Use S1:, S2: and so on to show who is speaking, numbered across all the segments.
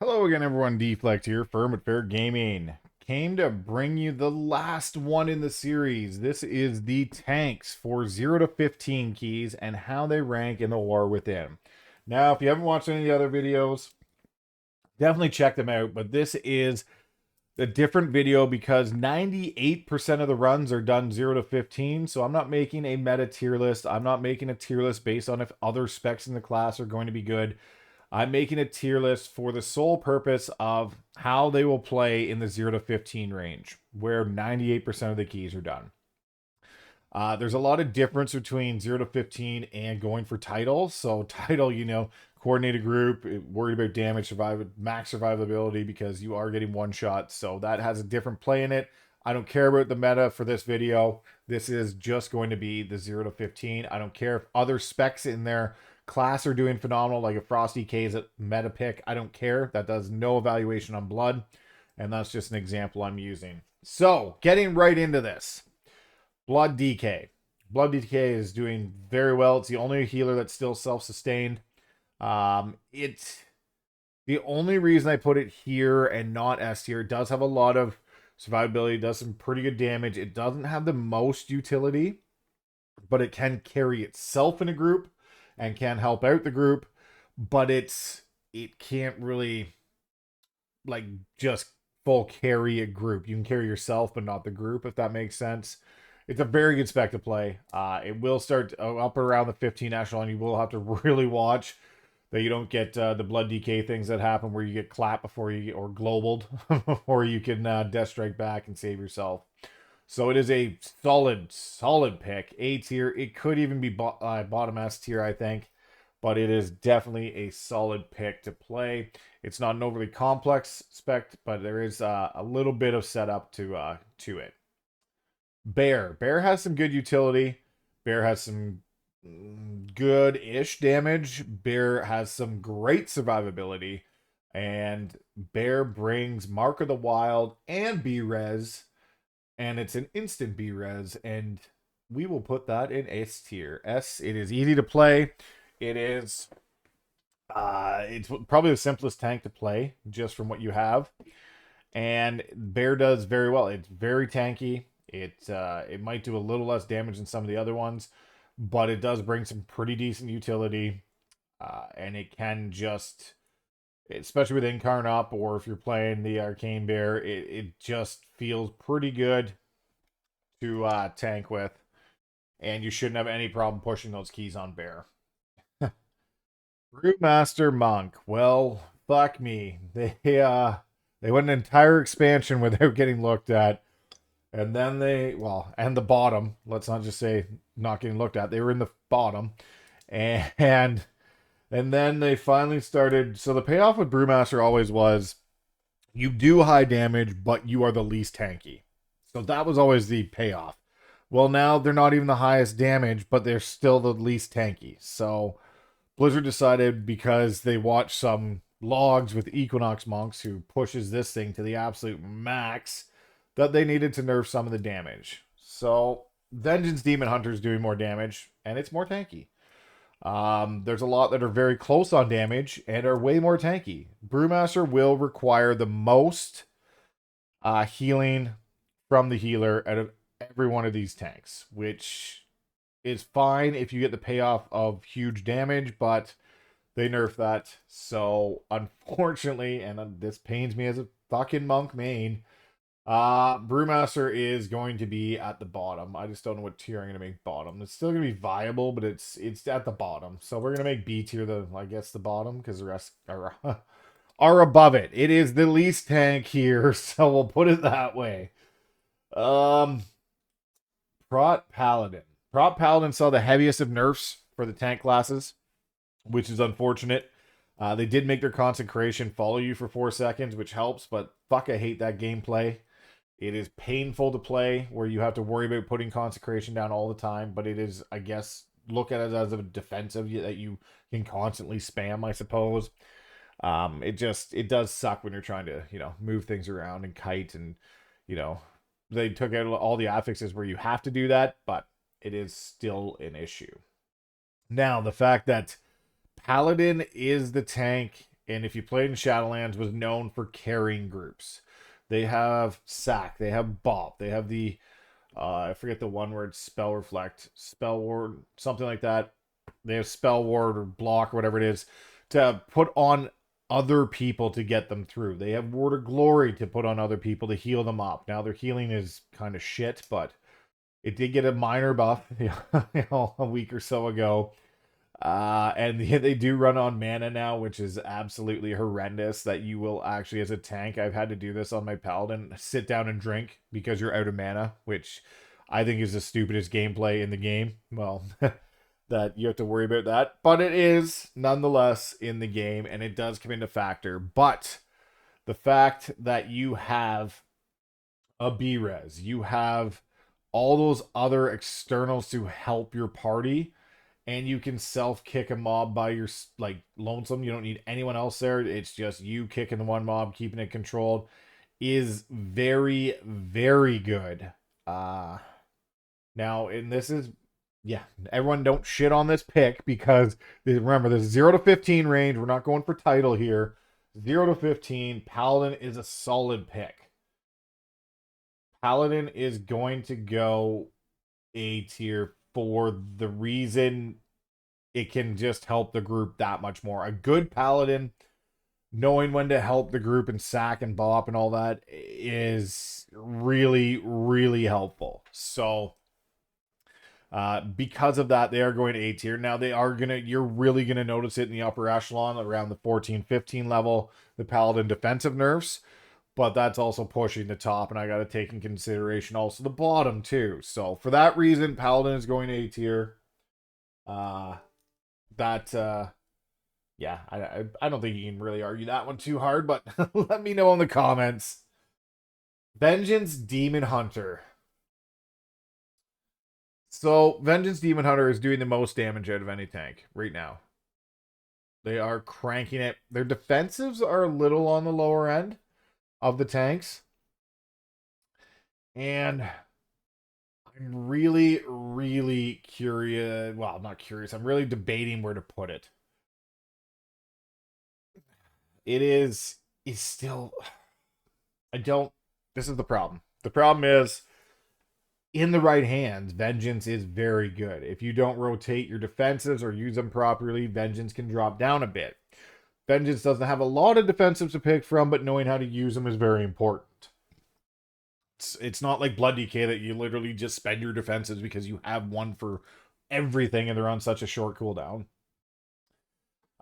S1: Hello again, everyone. Deflect here, Firm at Fair Gaming. Came to bring you the last one in the series. This is the tanks for 0 to 15 keys and how they rank in the war within. Now, if you haven't watched any of the other videos, definitely check them out. But this is a different video because 98% of the runs are done 0 to 15. So I'm not making a meta tier list. I'm not making a tier list based on if other specs in the class are going to be good. I'm making a tier list for the sole purpose of how they will play in the 0 to 15 range, where 98% of the keys are done. There's a lot of difference between 0 to 15 and going for title. So, title, coordinated group, worried about damage, max survivability because you are getting one shot. So, that has a different play in it. I don't care about the meta for this video. This is just going to be the 0 to 15. I don't care if other specs in their class are doing phenomenal, like if Frosty K is a meta pick. I don't care. That does no evaluation on blood. And that's just an example I'm using. So, getting right into this. Blood DK. Blood DK is doing very well. It's the only healer that's still self-sustained. It's the only reason I put it here and not S tier. It does have a lot of survivability, does some pretty good damage. It doesn't have the most utility, but it can carry itself in a group and can help out the group. But it can't really like just full carry a group. You can carry yourself, but not the group, if that makes sense. It's a very good spec to play. It will start up around the 15 echelon. You will have to really watch that you don't get the blood DK things that happen where you get clapped before you get, or globaled before you can death strike back and save yourself. So it is a solid pick. A tier. It could even be bottom S tier, I think. But it is definitely a solid pick to play. It's not an overly complex spec, but there is a little bit of setup to it. Bear. Bear has some good utility. Bear has some good-ish damage. Bear has some great survivability. And Bear brings Mark of the Wild and B-Res. And it's an instant B-Res. And we will put that in S tier. S, it is easy to play. It's probably the simplest tank to play, just from what you have. And Bear does very well. It's very tanky. It might do a little less damage than some of the other ones, but it does bring some pretty decent utility. And it can just, especially with Incarn up, or if you're playing the Arcane Bear, it just feels pretty good to tank with. And you shouldn't have any problem pushing those keys on Bear. Brewmaster Monk. Well, fuck me. They went an entire expansion without getting looked at. And then and the bottom. Let's not just say not getting looked at. They were in the bottom. And then they finally started. So the payoff with Brewmaster always was you do high damage, but you are the least tanky. So that was always the payoff. Well, now they're not even the highest damage, but they're still the least tanky. So Blizzard decided, because they watched some logs with Equinox Monks who pushes this thing to the absolute max, that they needed to nerf some of the damage. So Vengeance Demon Hunter is doing more damage, and it's more tanky. There's a lot that are very close on damage and are way more tanky. Brewmaster will require the most healing from the healer out of every one of these tanks, which is fine if you get the payoff of huge damage, but they nerf that. So unfortunately, and this pains me as a fucking monk main, Brewmaster is going to be at the bottom. I just don't know what tier I'm gonna make bottom. It's still gonna be viable, but it's at the bottom. So we're gonna make B tier the bottom, because the rest are above it. It is the least tank here, so we'll put it that way. Prot Paladin. Prot Paladin saw the heaviest of nerfs for the tank classes, which is unfortunate. They did make their consecration follow you for 4 seconds, which helps, but fuck, I hate that gameplay. It is painful to play, where you have to worry about putting consecration down all the time, but it is, I guess, look at it as a defensive that you can constantly spam, I suppose. It does suck when you're trying to, move things around and kite, and, they took out all the affixes where you have to do that, but it is still an issue. Now, the fact that Paladin is the tank and if you played in Shadowlands, was known for carrying groups. They have Sack, they have Bop, they have the I forget the one word, spell reflect, spell ward, something like that. They have spell ward or block or whatever it is to put on other people to get them through. They have word of glory to put on other people to heal them up. Now their healing is kind of shit, but it did get a minor buff a week or so ago. And they do run on mana now, which is absolutely horrendous. That you will actually, as a tank, I've had to do this on my Paladin, sit down and drink because you're out of mana, which I think is the stupidest gameplay in the game. Well, that you have to worry about that, but it is nonetheless in the game, and it does come into factor. But the fact that you have a B-res, you have all those other externals to help your party, and you can self kick a mob by your like lonesome. You don't need anyone else there. It's just you kicking the one mob, keeping it controlled, is very, very good. Uh Now, and this is, yeah, everyone don't shit on this pick because remember, there's 0 to 15 range. We're not going for title here. 0 to 15, Paladin is a solid pick. Paladin is going to go A tier for the reason it can just help the group that much more. A good Paladin, knowing when to help the group and sack and bop and all that, is really, really helpful. So, because of that, they are going to A tier. Now, you're really gonna notice it in the upper echelon around the 14, 15 level, the Paladin defensive nerfs. But that's also pushing the top, and I got to take in consideration also the bottom too. So for that reason, Paladin is going to A tier. Uh, that yeah, I don't think you can really argue that one too hard, but let me know in the comments. Vengeance Demon Hunter. So Vengeance Demon Hunter is doing the most damage out of any tank right now. They are cranking it. Their defensives are a little on the lower end of the tanks. And I'm really, really curious. Well, I'm not curious. I'm really debating where to put it. It is still. I don't. This is the problem. The problem is, in the right hands, Vengeance is very good. If you don't rotate your defenses or use them properly, Vengeance can drop down a bit. Vengeance doesn't have a lot of defensives to pick from, but knowing how to use them is very important. It's not like Blood DK that you literally just spend your defenses because you have one for everything and they're on such a short cooldown.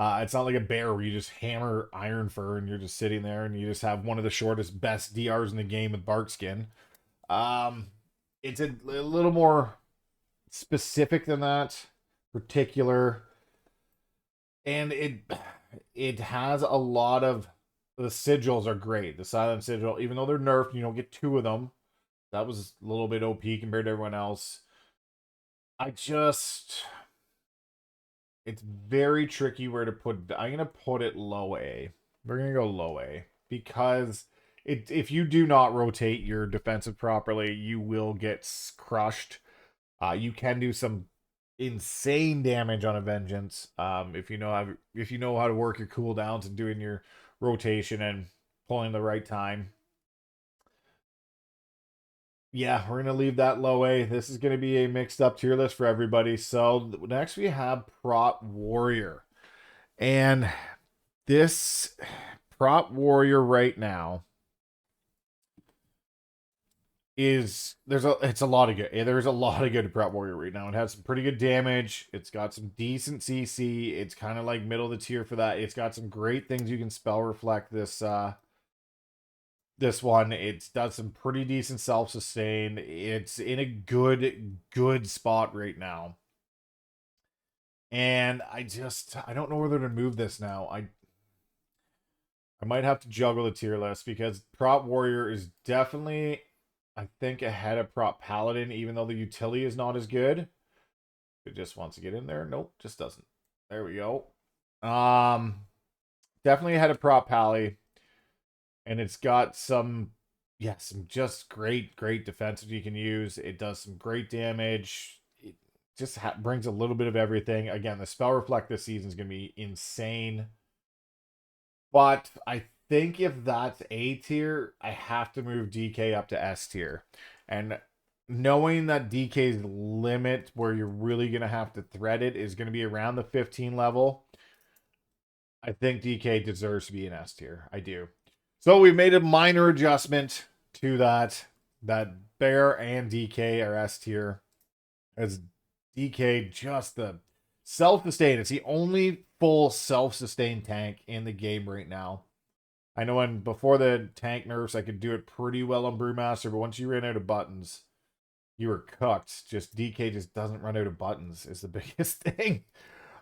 S1: It's not like a bear where you just hammer Iron Fur and you're just sitting there and you just have one of the shortest, best DRs in the game with Bark Skin. It's a little more specific than that, particular, and it has a lot of, the sigils are great. The silent sigil, even though they're nerfed, you don't get 2 of them. That was a little bit OP compared to everyone else. It's very tricky where to put. I'm gonna put it low A. We're gonna go low A because if you do not rotate your defensive properly, you will get crushed. You can do some insane damage on a Vengeance if you know how to work your cooldowns and doing your rotation and pulling the right time. Yeah, we're gonna leave that low A. This is gonna be a mixed up tier list for everybody. So next we have Prop Warrior, and this Prop Warrior right now is it's a lot of good. There's a lot of good Prop Warrior right now. It has some pretty good damage. It's got some decent CC. It's kind of like middle of the tier for that. It's got some great things you can spell reflect this one. It does some pretty decent self-sustain. It's in a good spot right now. And I don't know whether to move this now. I might have to juggle the tier list because Prop Warrior is definitely, I think, ahead of Prop Paladin, even though the utility is not as good. It just wants to get in there. Nope, just doesn't. There we go. Definitely ahead of Prop Pally. And it's got some just great defensive you can use. It does some great damage. It just brings a little bit of everything. Again, the spell reflect this season is going to be insane. But I think if that's A tier, I have to move DK up to S tier. And knowing that DK's limit where you're really going to have to thread it is going to be around the 15 level, I think DK deserves to be an S tier. I do. So we made a minor adjustment to that. That Bear and DK are S tier. As DK just the self-sustain. It's the only full self-sustained tank in the game right now. I know when before the tank nerfs, I could do it pretty well on Brewmaster, but once you ran out of buttons, you were cooked. Just DK just doesn't run out of buttons is the biggest thing.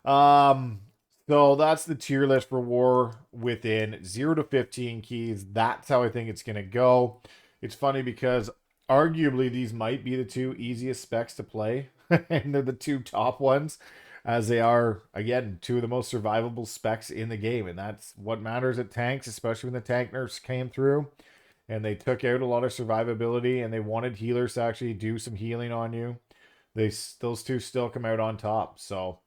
S1: Um, so that's the tier list for War Within 0 to 15 keys. That's how I think it's gonna go. It's funny because arguably these might be the two easiest specs to play, and they're the two top ones, as they are again two of the most survivable specs in the game, and that's what matters at tanks, especially when the tank nerfs came through and they took out a lot of survivability and they wanted healers to actually do some healing on you. Those two still come out on top. So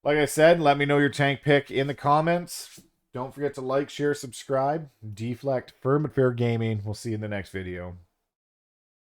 S1: like I said, let me know your tank pick in the comments. Don't forget to like, share, subscribe. Deflect, Firm and Fair Gaming. We'll see you in the next video.